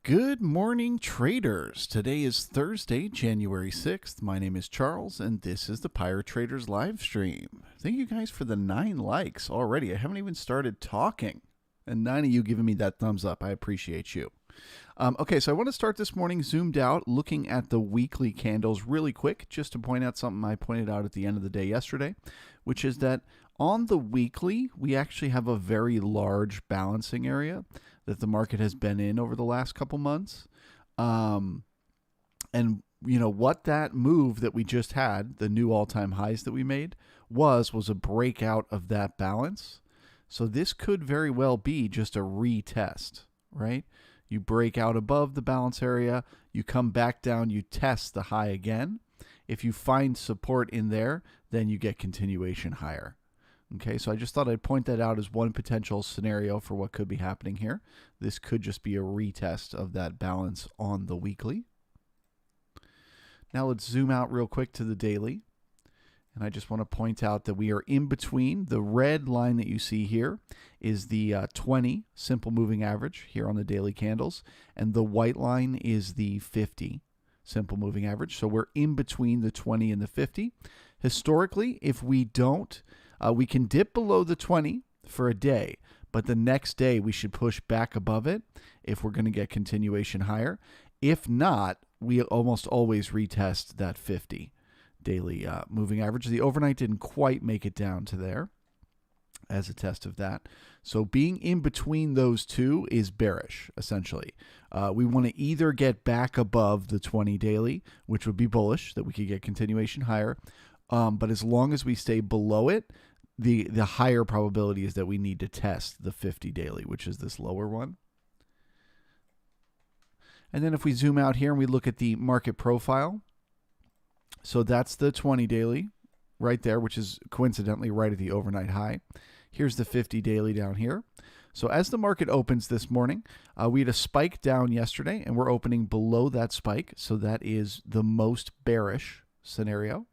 Good morning, traders. Today is Thursday, January 6th. My name is Charles, and this is the Pirate Traders live stream. Thank you guys for the 9 likes already. I haven't even started talking, and 9 of you giving me that thumbs up. I appreciate you. Okay, so I want to start this morning zoomed out, looking at the weekly candles really quick, just to point out something I pointed out at the end of the day yesterday, which is that on the weekly, we actually have a very large balancing area that the market has been in over the last couple months. And you know what, that move that we just had, the new all-time highs that we made, was a breakout of that balance. So this could very well be just a retest, right? You break out above the balance area, you come back down, you test the high again. If you find support in there, then you get continuation higher. Okay, so I just thought I'd point that out as one potential scenario for what could be happening here. This could just be a retest of that balance on the weekly. Now let's zoom out real quick to the daily. And I just want to point out that we are in between. The red line that you see here is the 20 simple moving average here on the daily candles. And the white line is the 50 simple moving average. So we're in between the 20 and the 50. Historically, if we don't, we can dip below the 20 for a day, but the next day we should push back above it if we're going to get continuation higher. If not, we almost always retest that 50 daily moving average. The overnight didn't quite make it down to there as a test of that. So being in between those two is bearish, essentially. We want to either get back above the 20 daily, which would be bullish, that we could get continuation higher. But as long as we stay below it, the higher probability is that we need to test the 50 daily, which is this lower one. And then if we zoom out here and we look at the market profile, so that's the 20 daily right there, which is coincidentally right at the overnight high. Here's the 50 daily down here. So as the market opens this morning, we had a spike down yesterday, and we're opening below that spike. So that is the most bearish scenario.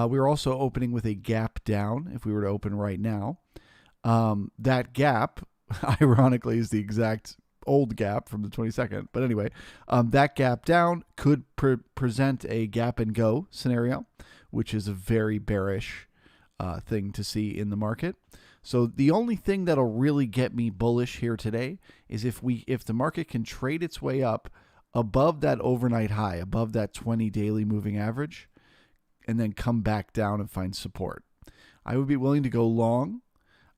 We were also opening with a gap down if we were to open right now. That gap, ironically, is the exact old gap from the 22nd. But anyway, that gap down could present a gap and go scenario, which is a very bearish thing to see in the market. So the only thing that'll really get me bullish here today is if the market can trade its way up above that overnight high, above that 20 daily moving average, and then come back down and find support. I would be willing to go long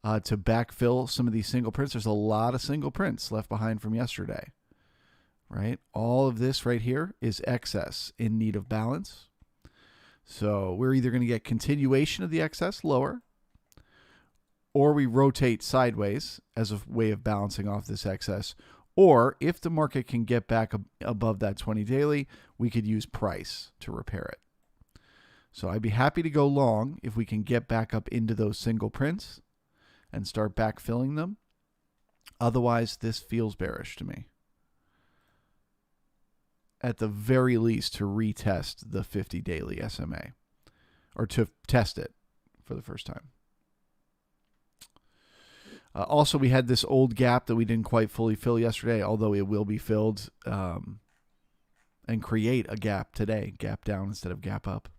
to backfill some of these single prints. There's a lot of single prints left behind from yesterday, right? All of this right here is excess in need of balance. So we're either going to get continuation of the excess lower, or we rotate sideways as a way of balancing off this excess. Or if the market can get back above that 20 daily, we could use price to repair it. So I'd be happy to go long if we can get back up into those single prints and start backfilling them. Otherwise, this feels bearish to me. At the very least, to retest the 50 daily SMA, or to test it for the first time. Also, we had this old gap that we didn't quite fully fill yesterday, although it will be filled and create a gap today, gap down instead of gap up.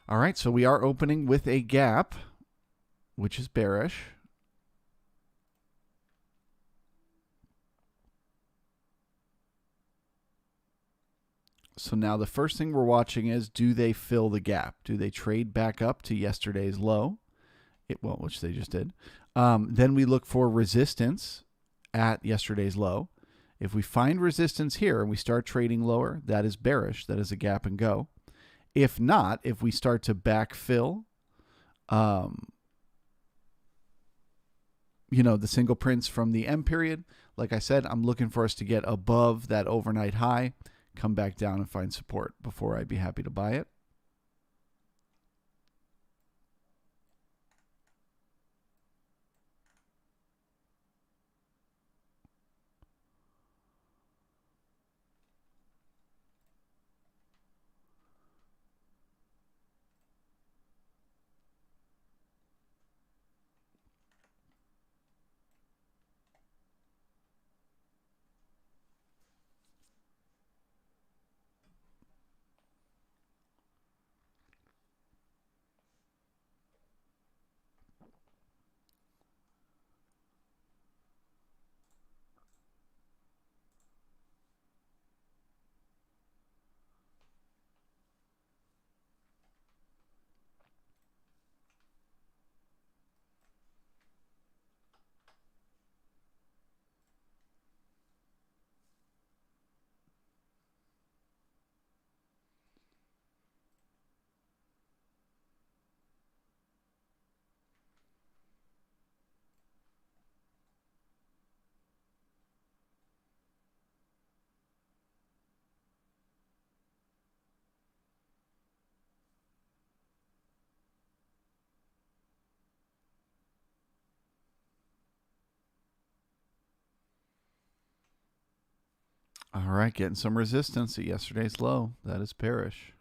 All right, so we are opening with a gap, which is bearish. So now the first thing we're watching is, do they fill the gap? Do they trade back up to yesterday's low? Which they just did. Then we look for resistance at yesterday's low. If we find resistance here and we start trading lower, that is bearish. That is a gap and go. If not, if we start to backfill, the single prints from the M period, like I said, I'm looking for us to get above that overnight high, come back down and find support before I'd be happy to buy it. All right, getting some resistance at yesterday's low. That is bearish.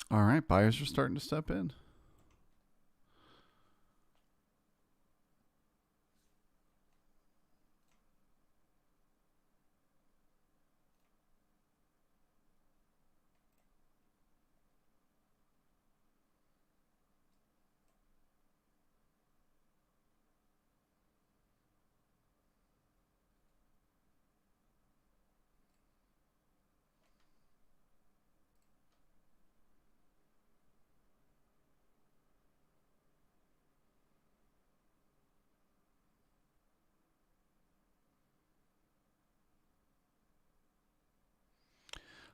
All right, buyers are starting to step in.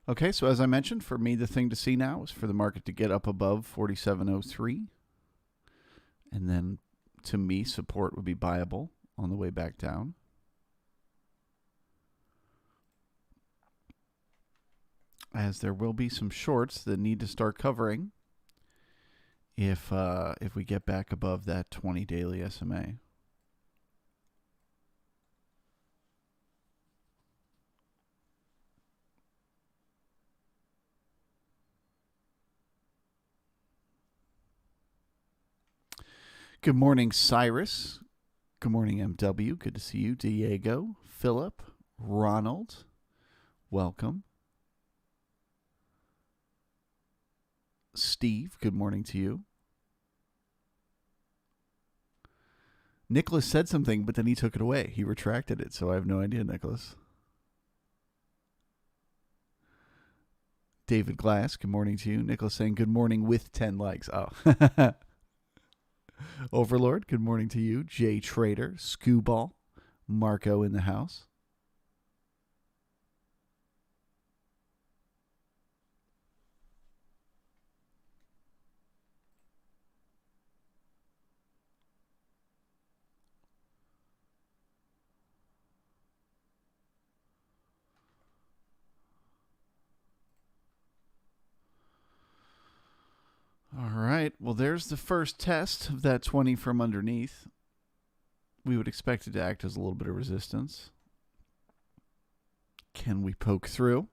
Okay, so as I mentioned, for me, the thing to see now is for the market to get up above 47.03. And then, to me, support would be buyable on the way back down. As there will be some shorts that need to start covering if we get back above that 20 daily SMA. Good morning, Cyrus. Good morning, MW. Good to see you. Diego, Philip, Ronald. Welcome. Steve, good morning to you. Nicholas said something, but then he took it away. He retracted it, so I have no idea, Nicholas. David Glass, good morning to you. Nicholas saying good morning with 10 likes. Oh. Overlord, good morning to you. Jay Trader, Scooball, Marco in the house. All right. Well, there's the first test of that 20 from underneath. We would expect it to act as a little bit of resistance. Can we poke through?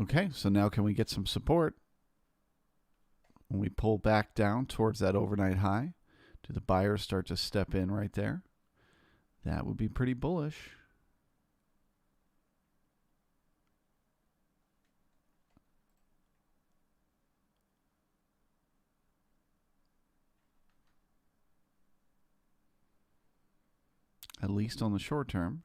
Okay, so now can we get some support? When we pull back down towards that overnight high, do the buyers start to step in right there? That would be pretty bullish. At least on the short term.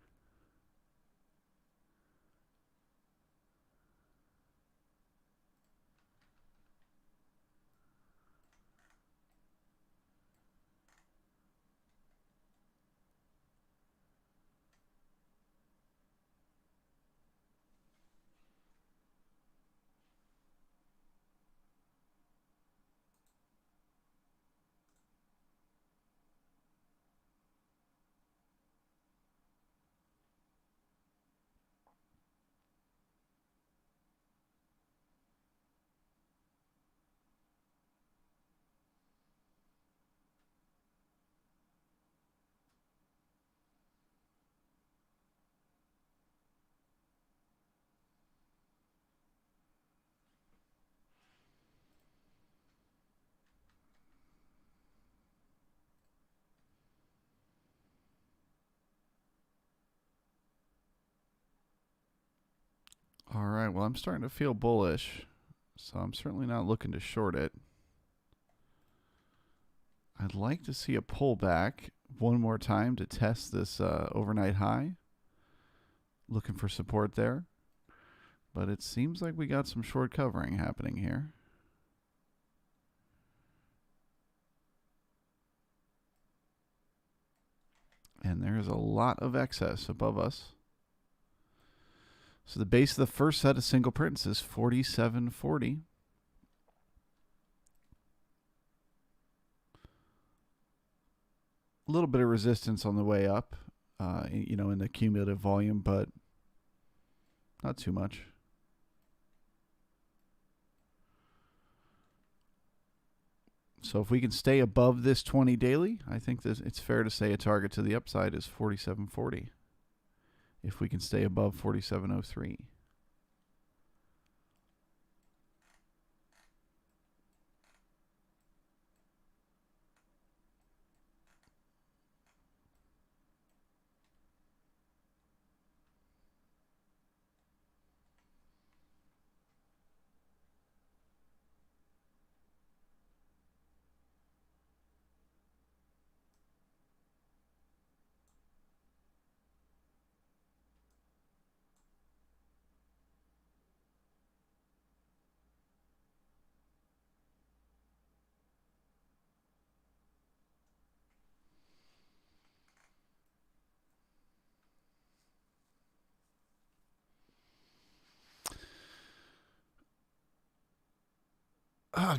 All right, well, I'm starting to feel bullish, so I'm certainly not looking to short it. I'd like to see a pullback one more time to test this overnight high. Looking for support there. But it seems like we got some short covering happening here. And there's a lot of excess above us. So the base of the first set of single prints is 47.40. A little bit of resistance on the way up, in the cumulative volume, but not too much. So if we can stay above this 20 daily, I think it's fair to say a target to the upside is 47.40. If we can stay above 47.03.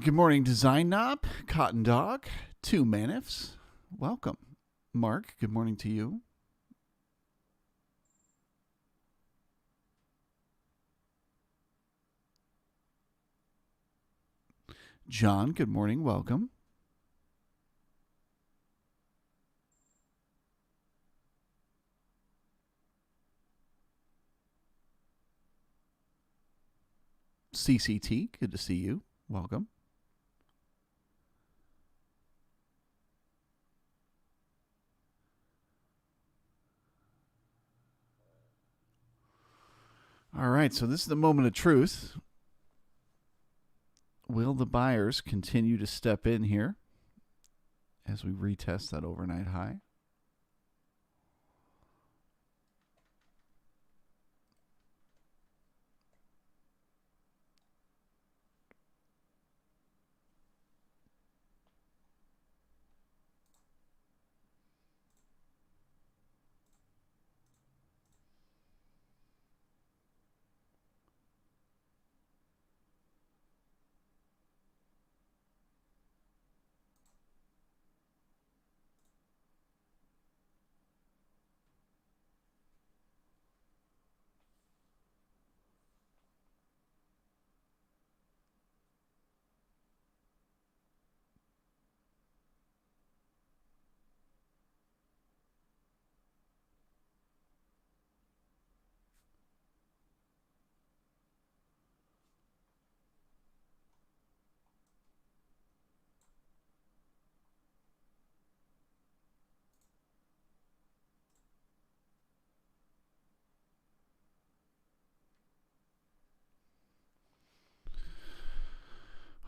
Good morning, Design Knob, Cotton Dog, 2 Manifs. Welcome. Mark, good morning to you. John, good morning. Welcome. CCT, good to see you. Welcome. All right, so this is the moment of truth. Will the buyers continue to step in here as we retest that overnight high?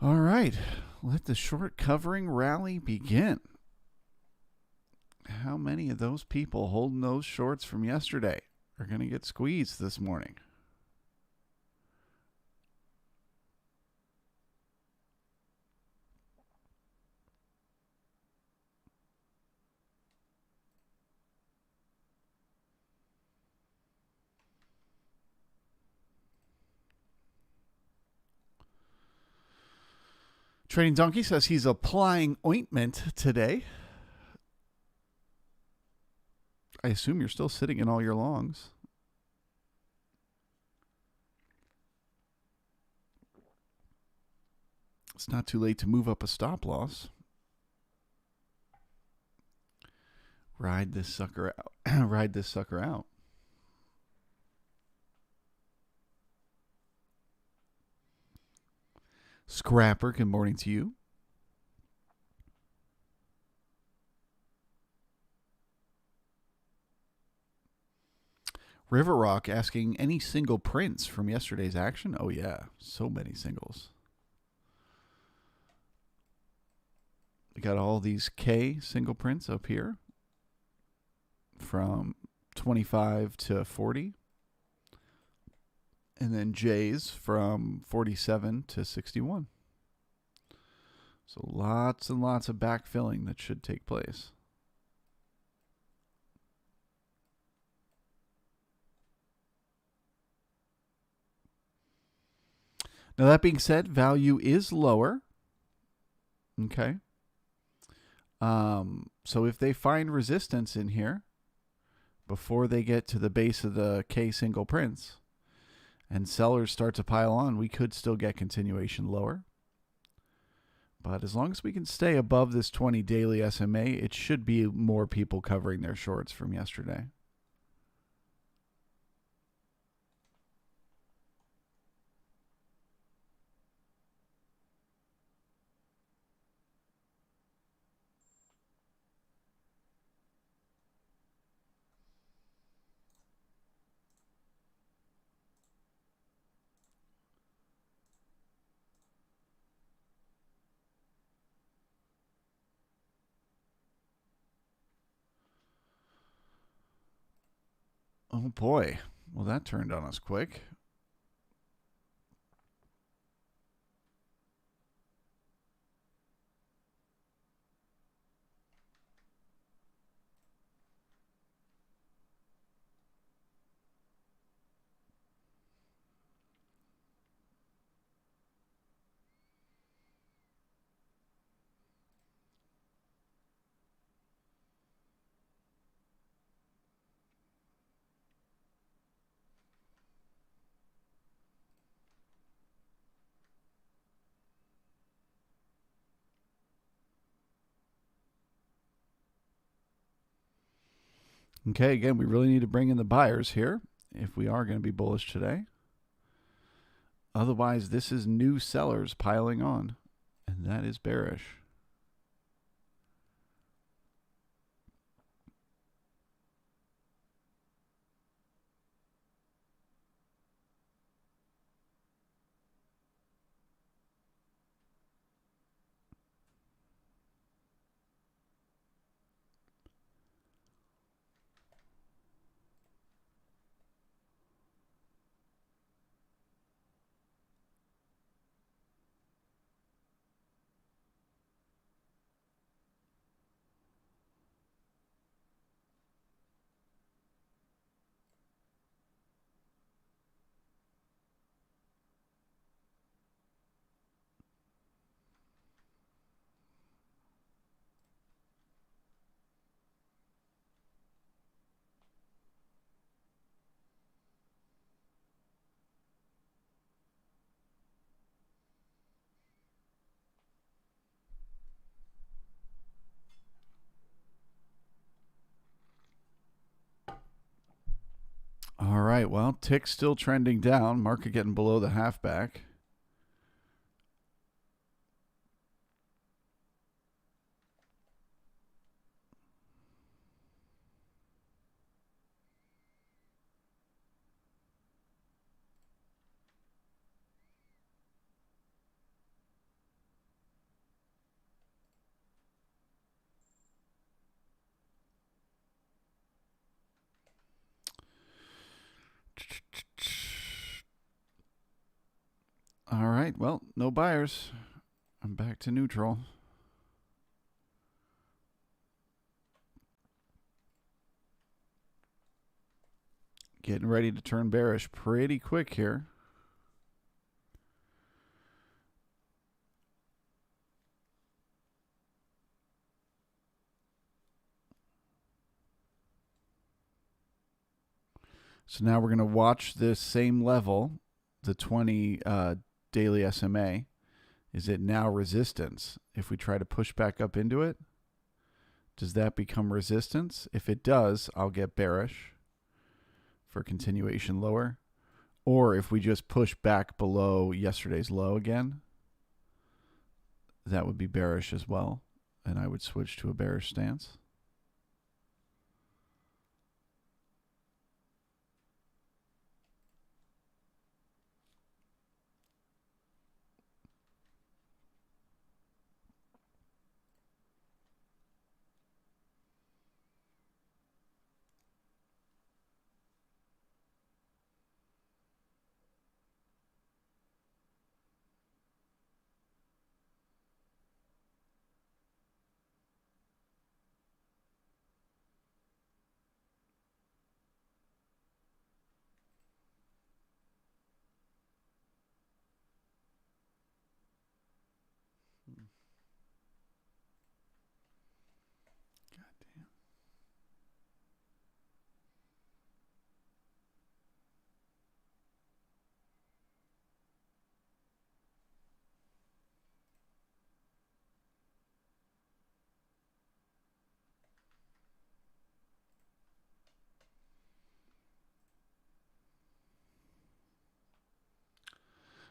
All right, let the short covering rally begin. How many of those people holding those shorts from yesterday are going to get squeezed this morning? Trading Donkey says he's applying ointment today. I assume you're still sitting in all your longs. It's not too late to move up a stop loss. Ride this sucker out. Ride this sucker out. Scrapper, good morning to you. River Rock asking any single prints from yesterday's action? Oh, yeah. So many singles. We got all these K single prints up here from 25 to 40. And then J's from 47 to 61. So lots and lots of backfilling that should take place. Now, that being said, value is lower. Okay. So if they find resistance in here before they get to the base of the K single prints and sellers start to pile on, we could still get continuation lower. But as long as we can stay above this 20 daily SMA, it should be more people covering their shorts from yesterday. Oh boy. Well, that turned on us quick. Okay, again, we really need to bring in the buyers here if we are going to be bullish today. Otherwise, this is new sellers piling on, and that is bearish. All right, well, tick still trending down. Market getting below the halfback. All right, well, no buyers. I'm back to neutral. Getting ready to turn bearish pretty quick here. So now we're going to watch this same level, the 20 daily SMA. Is it now resistance? If we try to push back up into it, does that become resistance? If it does, I'll get bearish for continuation lower. Or if we just push back below yesterday's low again, that would be bearish as well. And I would switch to a bearish stance.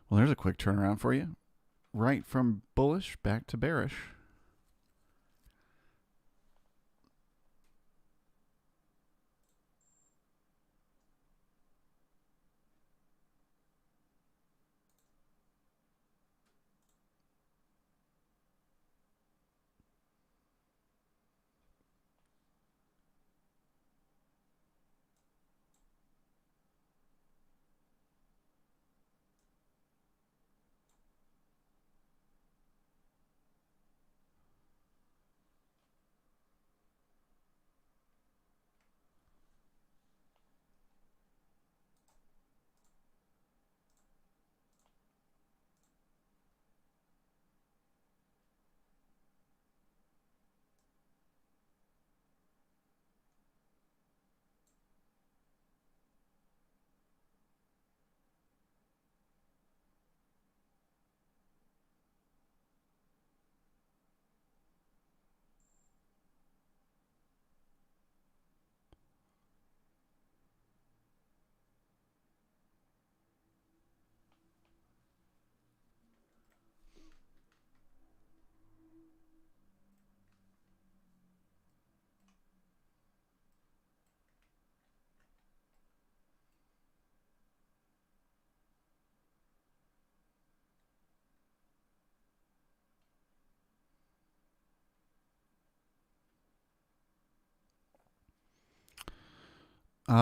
Well, there's a quick turnaround for you. Right from bullish back to bearish.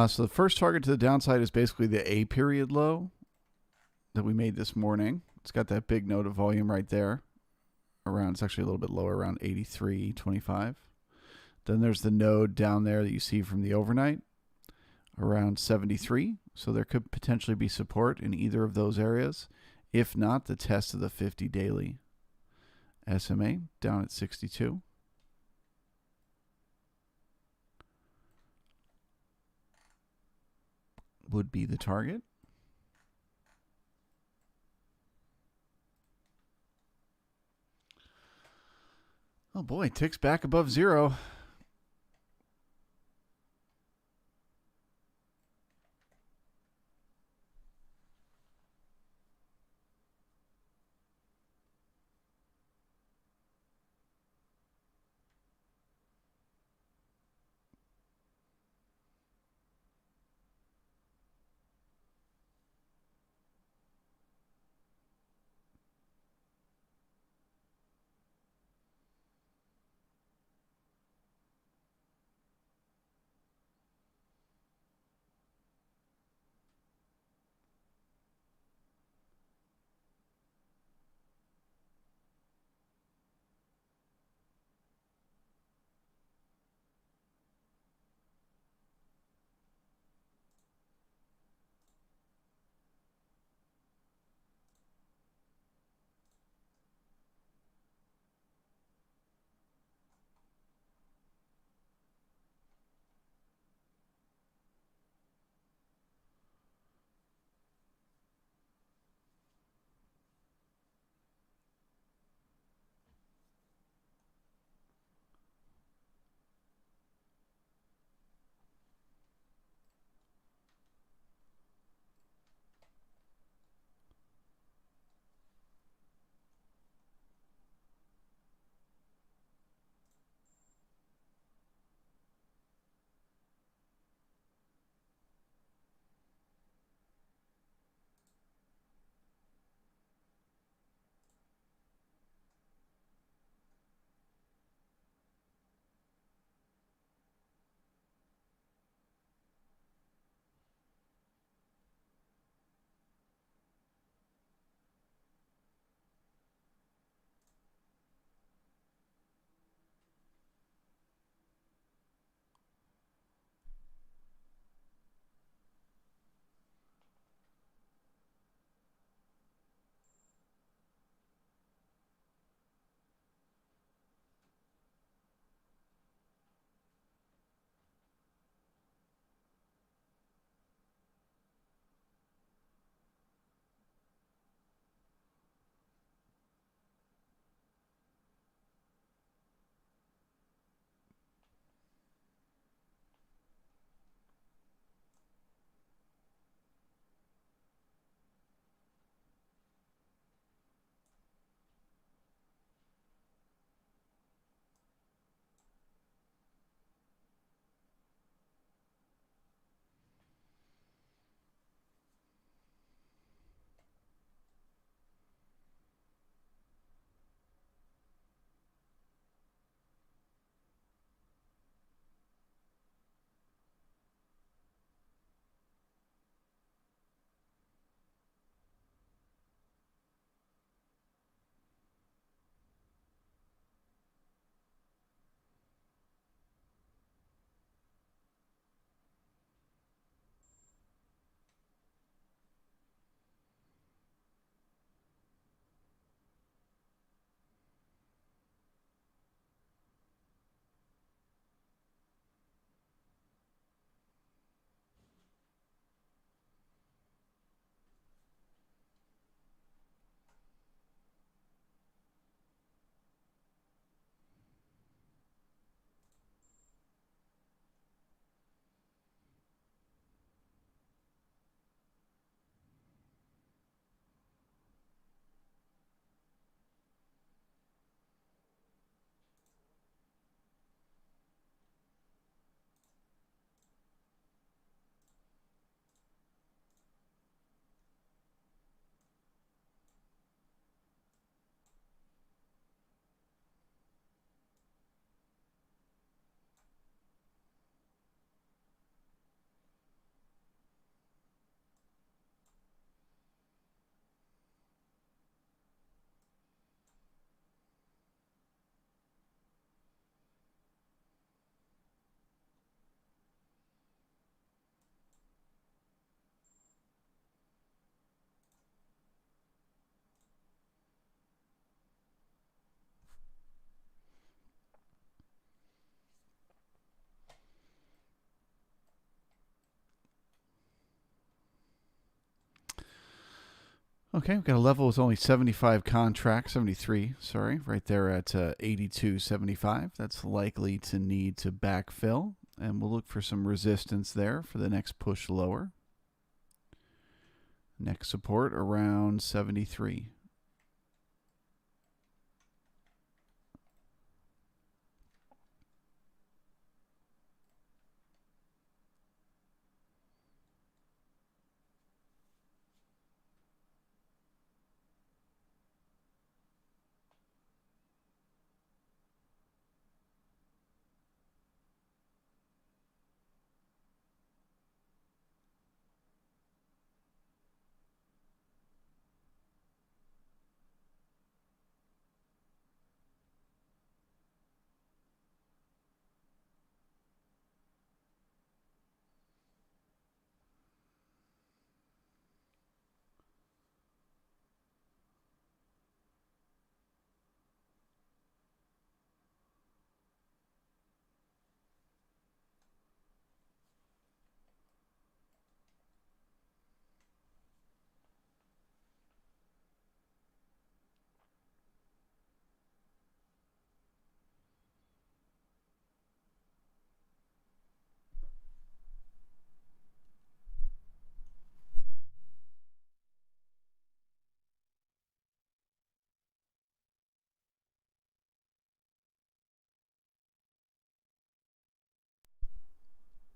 So the first target to the downside is basically the A period low that we made this morning. It's got that big node of volume right there. It's actually a little bit lower, around 83.25. Then there's the node down there that you see from the overnight, around 73. So there could potentially be support in either of those areas. If not, the test of the 50 daily SMA down at 62. Would be the target. Oh boy, ticks back above zero. Okay, we've got a level with only 75 contracts, 73, sorry, right there at 82.75. That's likely to need to backfill, and we'll look for some resistance there for the next push lower. Next support around 73.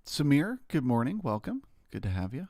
Samir, good morning. Welcome. Good to have you.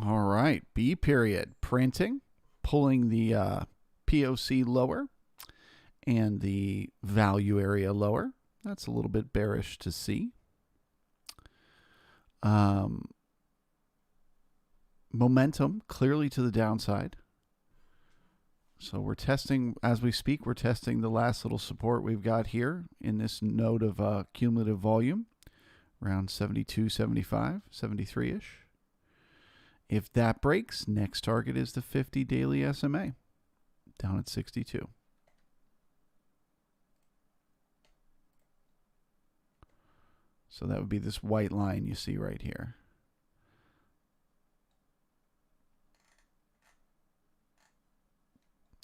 All right, B period. Printing, pulling the POC lower and the value area lower. That's a little bit bearish to see. Momentum clearly to the downside. So we're testing, as we speak, we're testing the last little support we've got here in this node of cumulative volume, around 72, 75, 73-ish. If that breaks, next target is the 50 daily SMA, down at 62. So that would be this white line you see right here.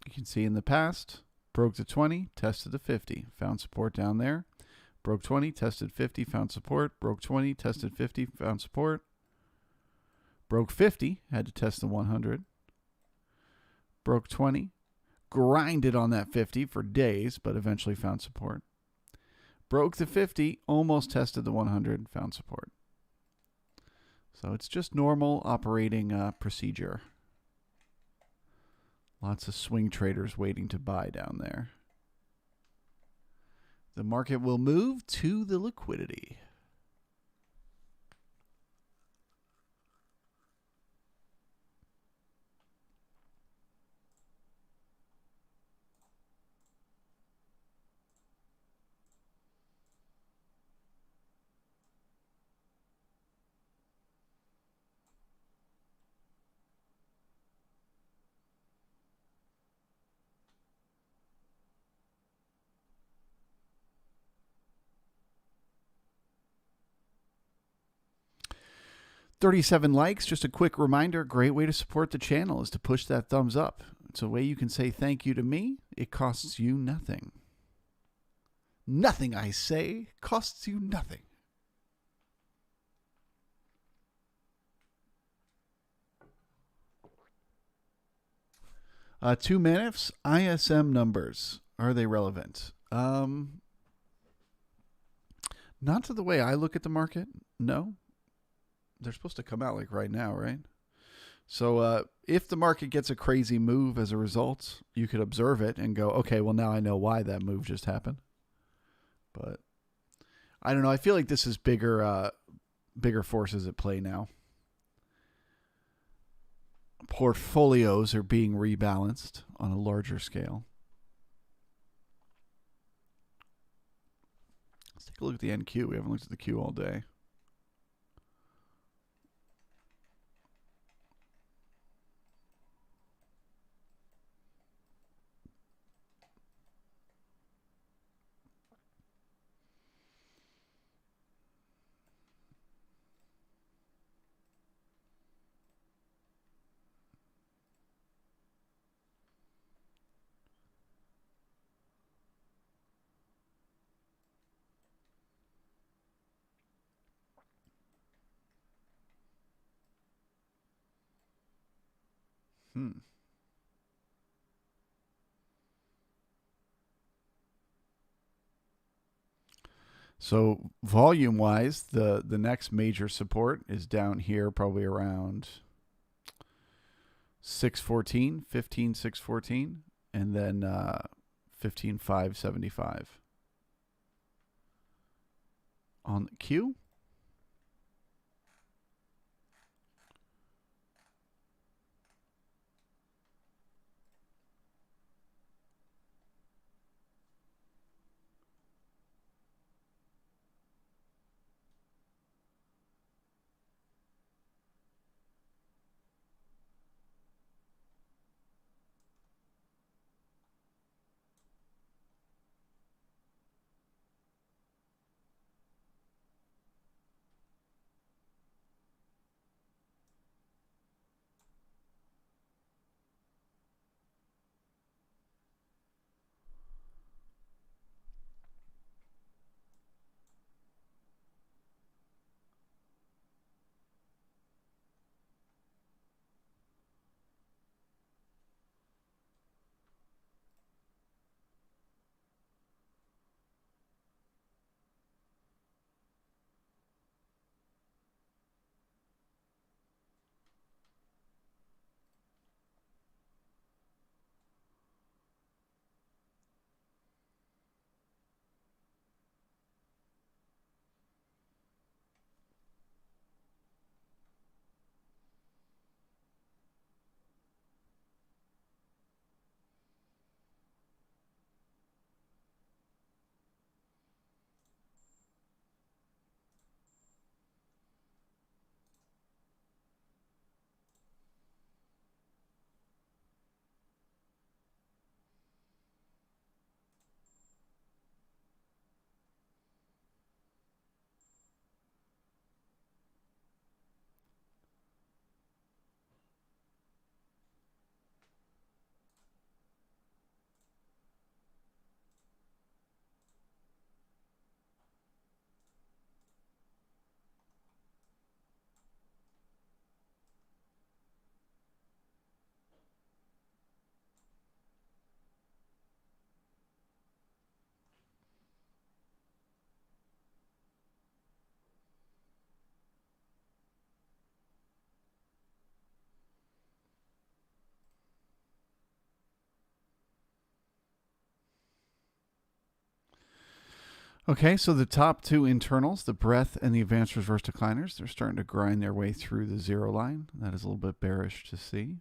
You can see in the past, broke the 20, tested the 50, found support down there. Broke 20, tested 50, found support. Broke 20, tested 50, found support. Broke 50, had to test the 100. Broke 20, grinded on that 50 for days, but eventually found support. Broke the 50, almost tested the 100, found support. So it's just normal operating procedure. Lots of swing traders waiting to buy down there. The market will move to the liquidity. $37 likes. Just a quick reminder, great way to support the channel is to push that thumbs up. It's a way you can say thank you to me. It costs you nothing. Nothing, I say, costs you nothing. Two minutes, ISM numbers. Are they relevant? Not to the way I look at the market. No. They're supposed to come out like right now, right? So if the market gets a crazy move as a result, you could observe it and go, okay, well, now I know why that move just happened. But I don't know. I feel like this is bigger forces at play now. Portfolios are being rebalanced on a larger scale. Let's take a look at the NQ. We haven't looked at the Q all day. So volume-wise, the next major support is down here, probably around 614, 15,614, and then 15,575. On the Q, okay, so the top two internals, the breadth and the advanced reverse decliners, they're starting to grind their way through the zero line. That is a little bit bearish to see.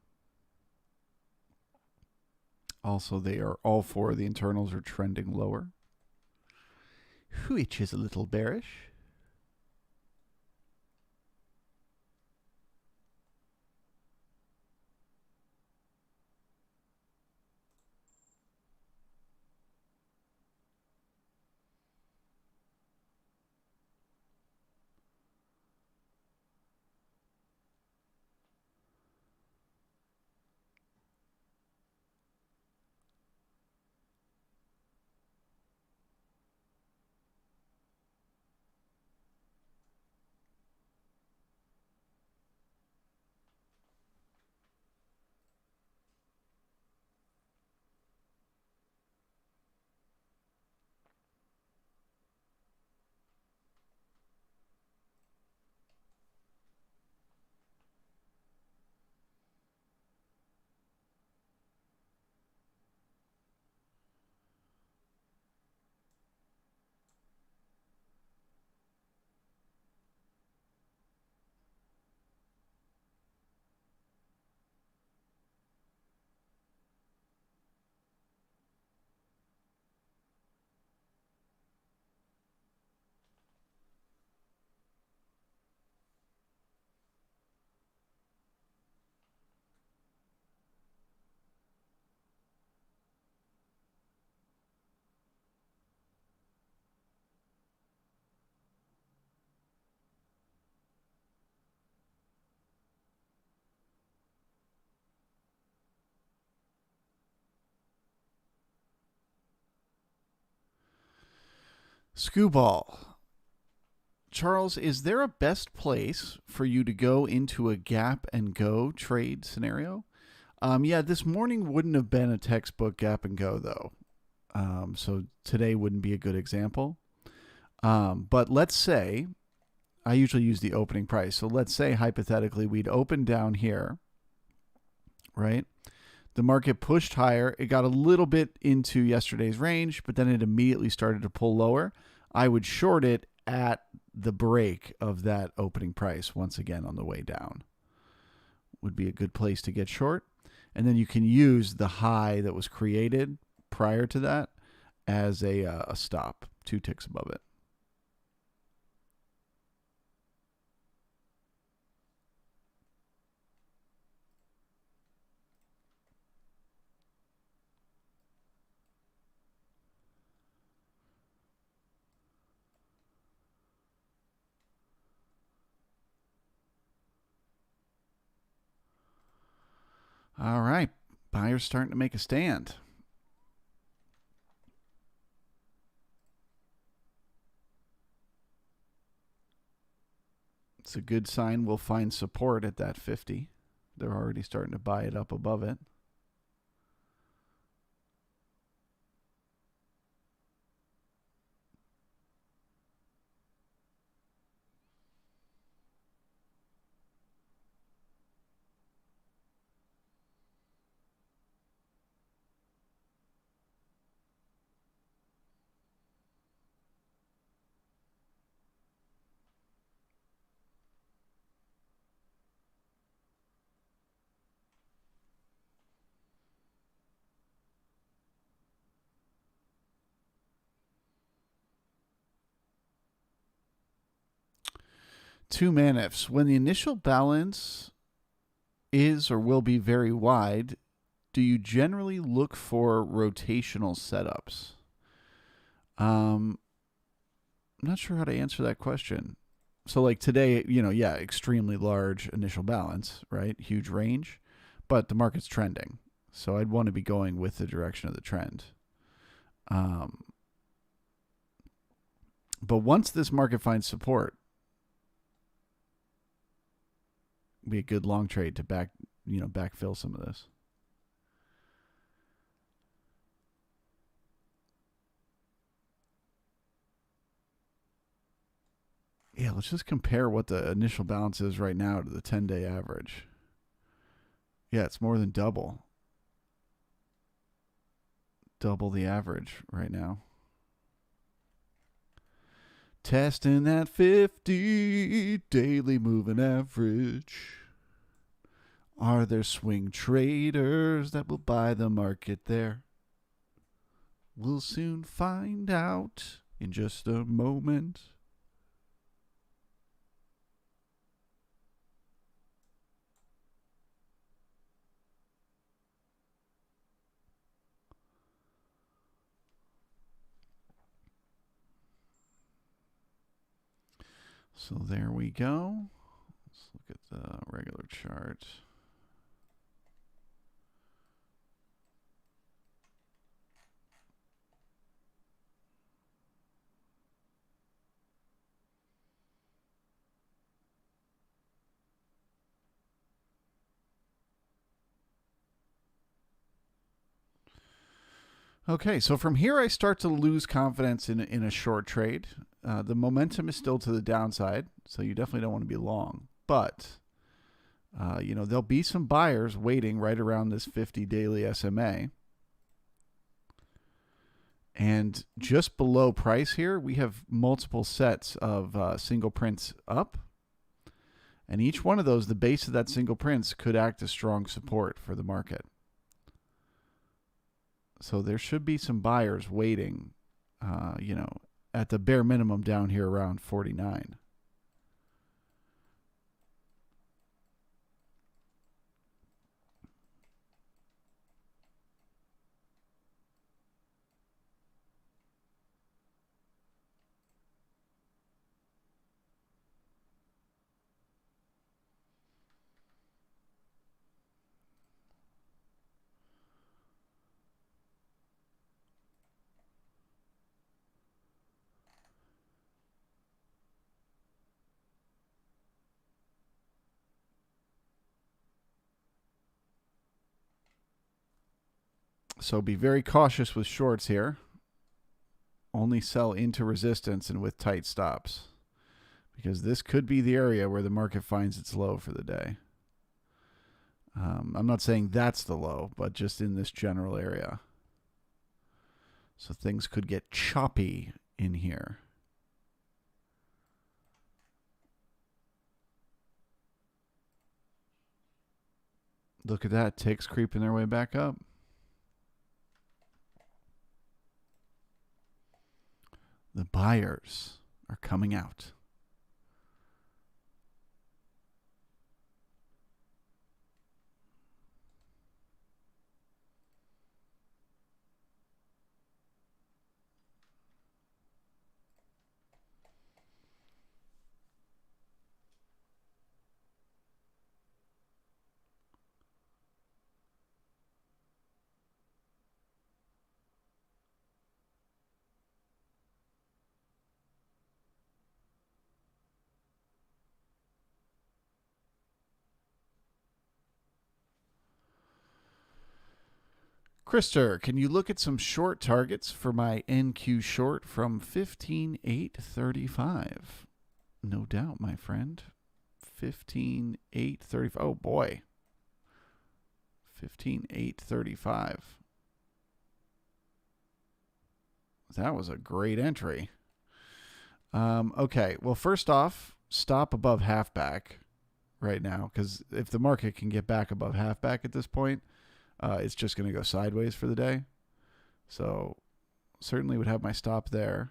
Also, they are all four of the internals are trending lower, which is a little bearish. Skewball. Charles, is there a best place for you to go into a gap and go trade scenario? Yeah, this morning wouldn't have been a textbook gap and go, though. So today wouldn't be a good example. But let's say, I usually use the opening price. So let's say hypothetically we'd open down here, right? The market pushed higher. It got a little bit into yesterday's range, but then it immediately started to pull lower. I would short it at the break of that opening price once again on the way down. Would be a good place to get short. And then you can use the high that was created prior to that as a stop, 2 ticks above it. All right, buyers starting to make a stand. It's a good sign we'll find support at that 50. They're already starting to buy it up above it. Two man-ifs. When the initial balance is or will be very wide, do you generally look for rotational setups? I'm not sure how to answer that question. So like today, extremely large initial balance, right? Huge range, but the market's trending. So I'd want to be going with the direction of the trend. But once this market finds support, it'd be a good long trade to backfill some of this. Yeah, let's just compare what the initial balance is right now to the 10-day average. Yeah, it's more than double. Double the average right now. Testing that 50 daily moving average. Are there swing traders that will buy the market there? We'll soon find out in just a moment. So there we go. Let's look at the regular chart. Okay, so from here I start to lose confidence in a short trade. The momentum is still to the downside, so you definitely don't want to be long. But, there'll be some buyers waiting right around this 50 daily SMA. And just below price here, we have multiple sets of single prints up. And each one of those, the base of that single prints could act as strong support for the market. So there should be some buyers waiting, at the bare minimum down here around 49. So be very cautious with shorts here. Only sell into resistance and with tight stops, because this could be the area where the market finds its low for the day. I'm not saying that's the low, but just in this general area. So things could get choppy in here. Look at that. Ticks creeping their way back up. The buyers are coming out. Krister, can you look at some short targets for my NQ short from 15.835? No doubt, my friend. 15.835. Oh, boy. 15.835. That was a great entry. Okay, well, first off, stop above halfback right now, because if the market can get back above halfback at this point, it's just going to go sideways for the day. So certainly would have my stop there.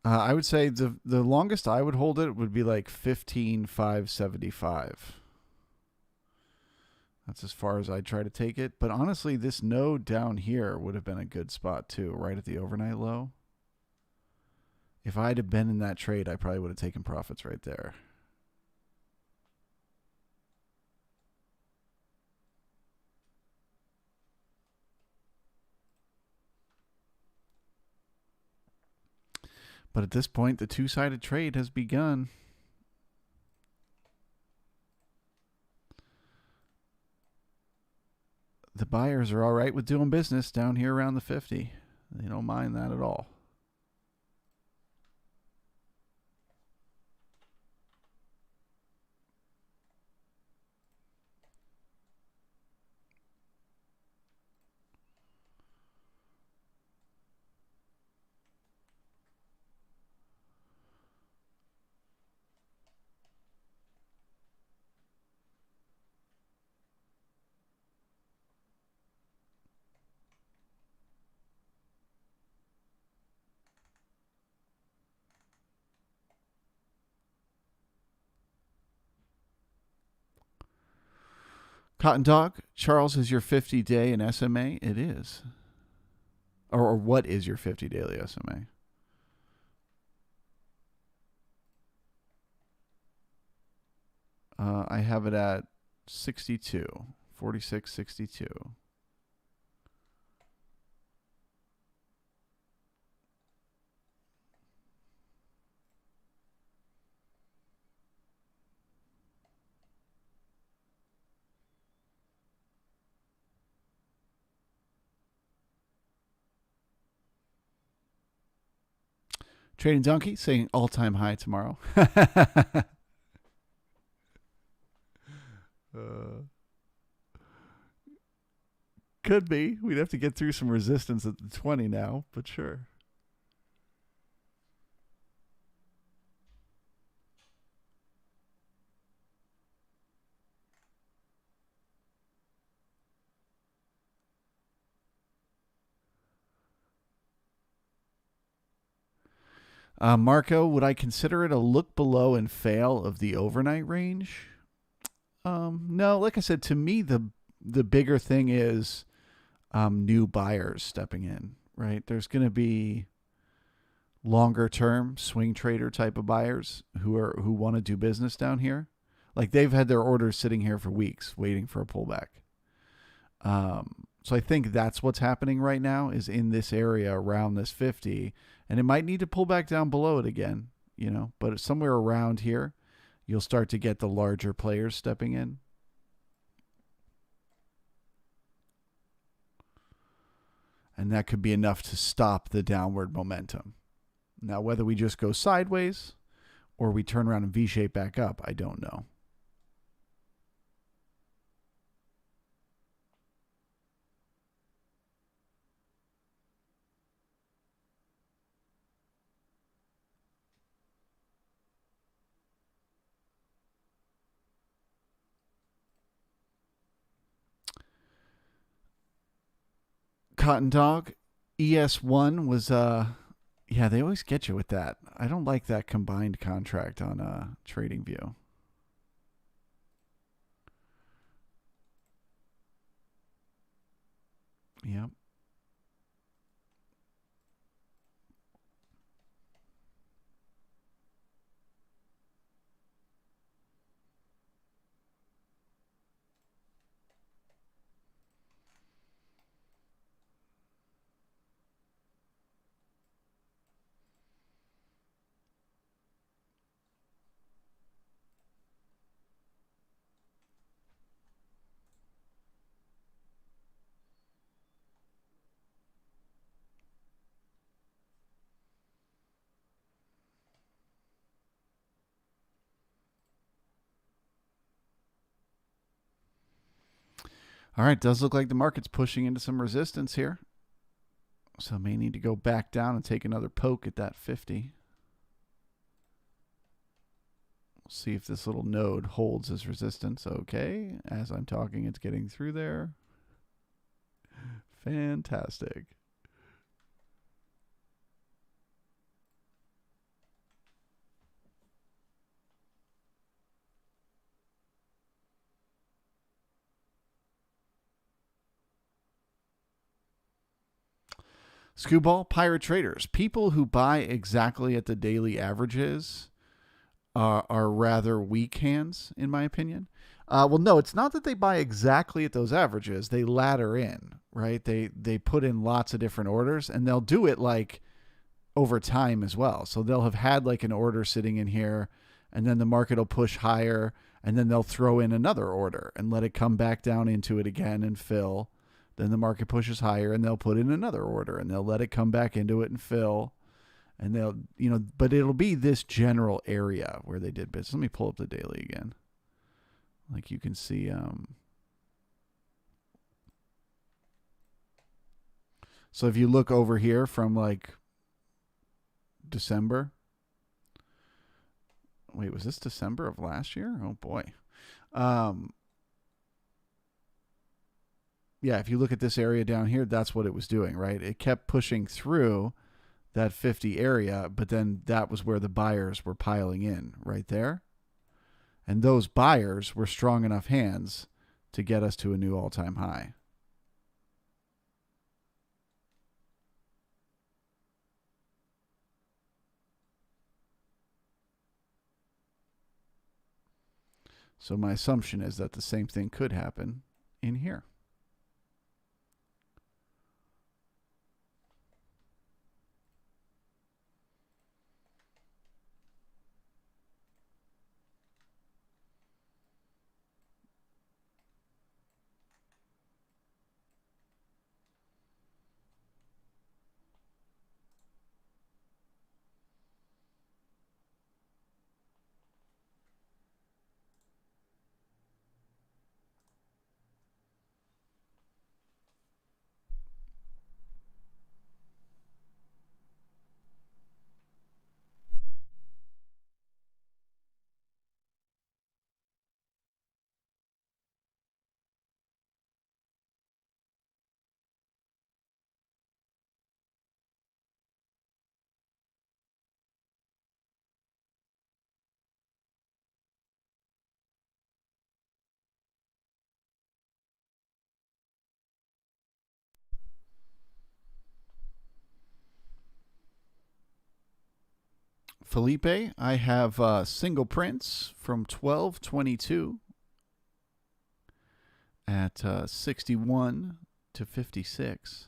I would say the longest I would hold it would be like 15,575. That's as far as I'd try to take it. But honestly, this node down here would have been a good spot too, right at the overnight low. If I'd have been in that trade, I probably would have taken profits right there. But at this point, the two-sided trade has begun. The buyers are all right with doing business down here around the 50. They don't mind that at all. Cotton Dog, Charles, is your 50-day in SMA? It is. Or what is your 50 daily SMA? I have it at 62, 46.62. Trading Donkey saying all-time high tomorrow. Could be. We'd have to get through some resistance at the 20 now, but sure. Marco, would I consider it a look below and fail of the overnight range? No, like I said, to me, the bigger thing is new buyers stepping in, right? There's going to be longer term swing trader type of buyers who want to do business down here. Like they've had their orders sitting here for weeks waiting for a pullback. So I think that's what's happening right now is in this area around this 50, and it might need to pull back down below it again, but somewhere around here, you'll start to get the larger players stepping in. And that could be enough to stop the downward momentum. Now, whether we just go sideways or we turn around and V-shape back up, I don't know. Cotton Dog, ES1 was, yeah, they always get you with that. I don't like that combined contract on TradingView. Yep. All right, does look like the market's pushing into some resistance here. So may need to go back down and take another poke at that 50. We'll see if this little node holds as resistance. Okay, as I'm talking, it's getting through there. Fantastic. Skewball, pirate traders, people who buy exactly at the daily averages are rather weak hands, in my opinion. Well, no, it's not that they buy exactly at those averages. They ladder in, right? They put in lots of different orders, and they'll do it like over time as well. So they'll have had like an order sitting in here, and then the market will push higher, and then they'll throw in another order and let it come back down into it again and fill. Then the market pushes higher, and they'll put in another order, and they'll let it come back into it and fill. And they'll, but it'll be this general area where they did business. Let me pull up the daily again. Like you can see, so if you look over here from like December, wait, was this December of last year? Oh boy. Yeah, if you look at this area down here, that's what it was doing, right? It kept pushing through that 50 area, but then that was where the buyers were piling in right there. And those buyers were strong enough hands to get us to a new all-time high. So my assumption is that the same thing could happen in here. Felipe, I have single prints from 12.22 at 61 to 56.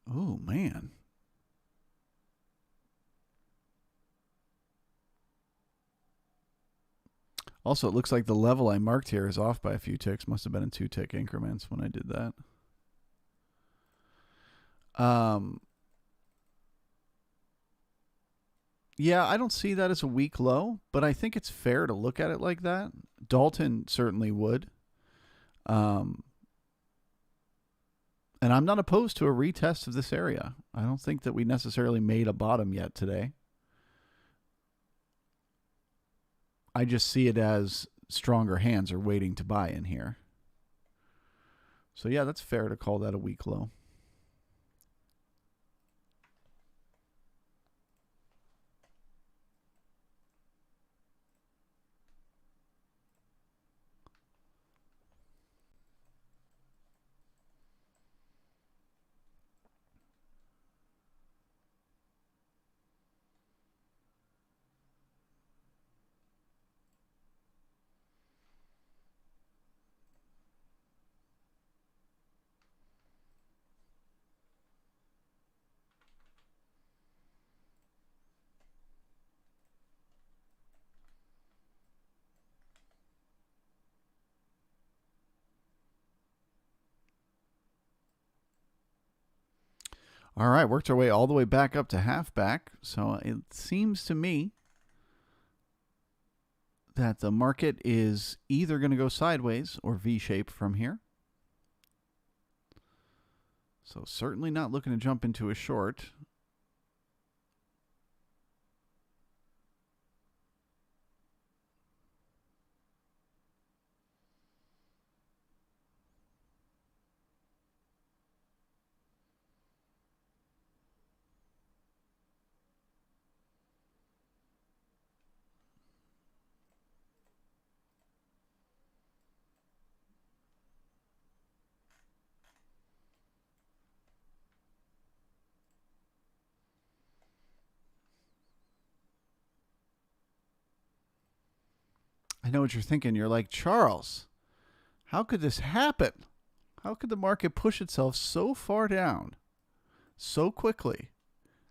Oh, man. Also, it looks like the level I marked here is off by a few ticks. Must have been in 2-tick increments when I did that. Yeah, I don't see that as a weak low, but I think it's fair to look at it like that. Dalton certainly would. And I'm not opposed to a retest of this area. I don't think that we necessarily made a bottom yet today. I just see it as stronger hands are waiting to buy in here. So yeah, that's fair to call that a weak low. All right, worked our way all the way back up to halfback. So it seems to me that the market is either going to go sideways or V-shape from here. So certainly not looking to jump into a short. I know what you're thinking. You're like, Charles, how could this happen? How could the market push itself so far down so quickly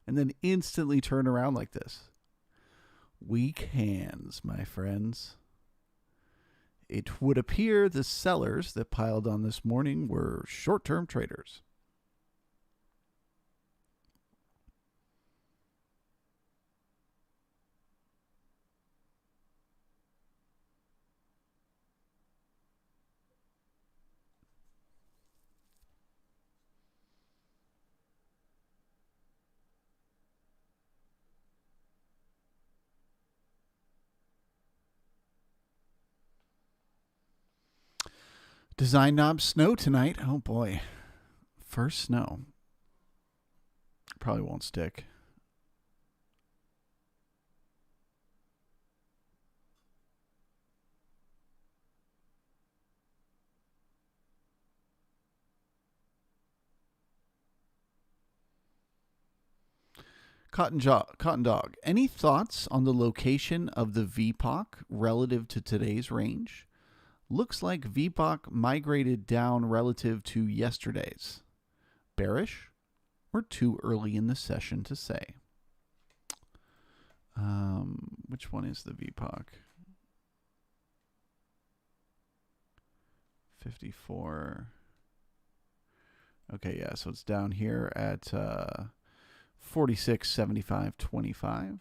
and then instantly turn around like this? Weak hands, my friends. It would appear the sellers that piled on this morning were short-term traders. Design knob snow tonight. Oh boy. First snow. Probably won't stick. Cotton Dog. Any thoughts on the location of the VPOC relative to today's range? Looks like VPOC migrated down relative to yesterday's. Bearish or too early in the session to say? Which one is the VPOC? 54. Okay, yeah, so it's down here at 46.75.25.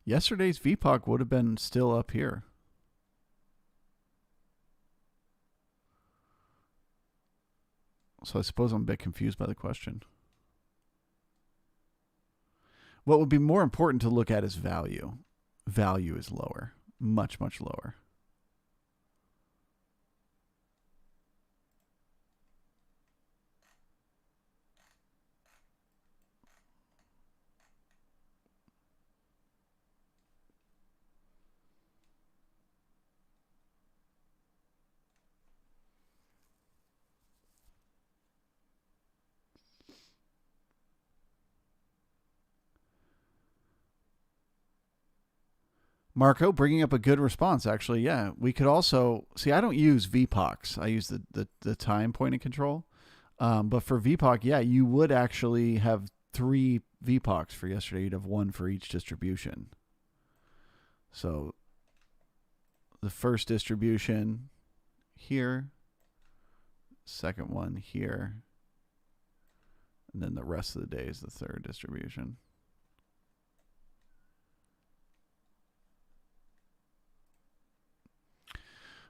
Yesterday's VPOC would have been still up here. So I suppose I'm a bit confused by the question. What would be more important to look at is value. Value is lower, much, much lower. Marco bringing up a good response, actually. Yeah, we could also see. I don't use VPOCs. I use the time point of control. But for VPOC, yeah, you would actually have 3 VPOCs for yesterday. You'd have 1 for each distribution. So the first distribution here, second one here, and then the rest of the day is the third distribution.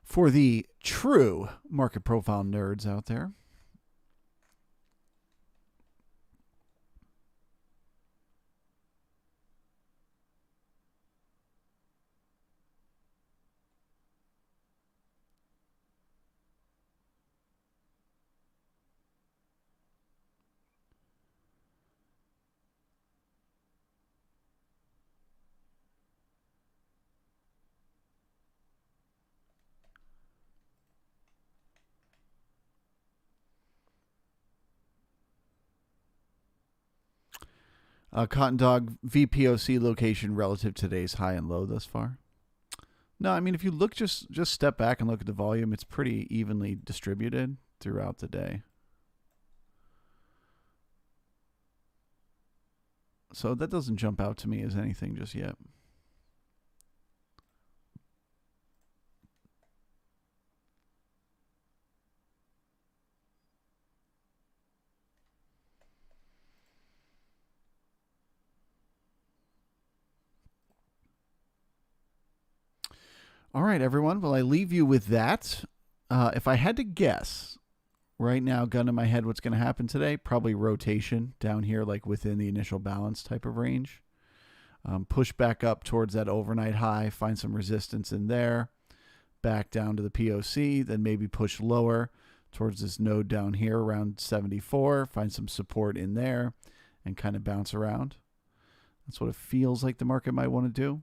For the true market profile nerds out there, Cotton Dog VPOC location relative to today's high and low thus far. No, I mean, if you look, just step back and look at the volume. It's pretty evenly distributed throughout the day. So that doesn't jump out to me as anything just yet. All right, everyone. Well, I leave you with that. If I had to guess right now, gun to my head, what's going to happen today, probably rotation down here, like within the initial balance type of range. Push back up towards that overnight high, find some resistance in there, back down to the POC, then maybe push lower towards this node down here around 74, find some support in there, and kind of bounce around. That's what it feels like the market might want to do.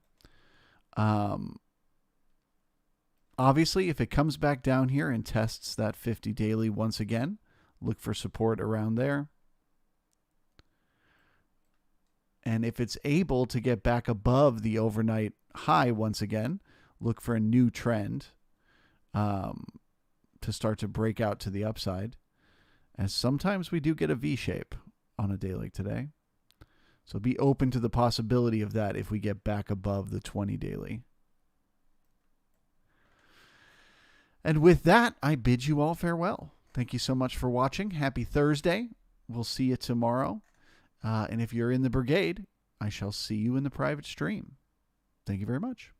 Obviously, if it comes back down here and tests that 50 daily once again, look for support around there. And if it's able to get back above the overnight high once again, look for a new trend to start to break out to the upside. As sometimes we do get a V shape on a day like today. So be open to the possibility of that if we get back above the 20 daily. And with that, I bid you all farewell. Thank you so much for watching. Happy Thursday. We'll see you tomorrow. And if you're in the Brigade, I shall see you in the private stream. Thank you very much.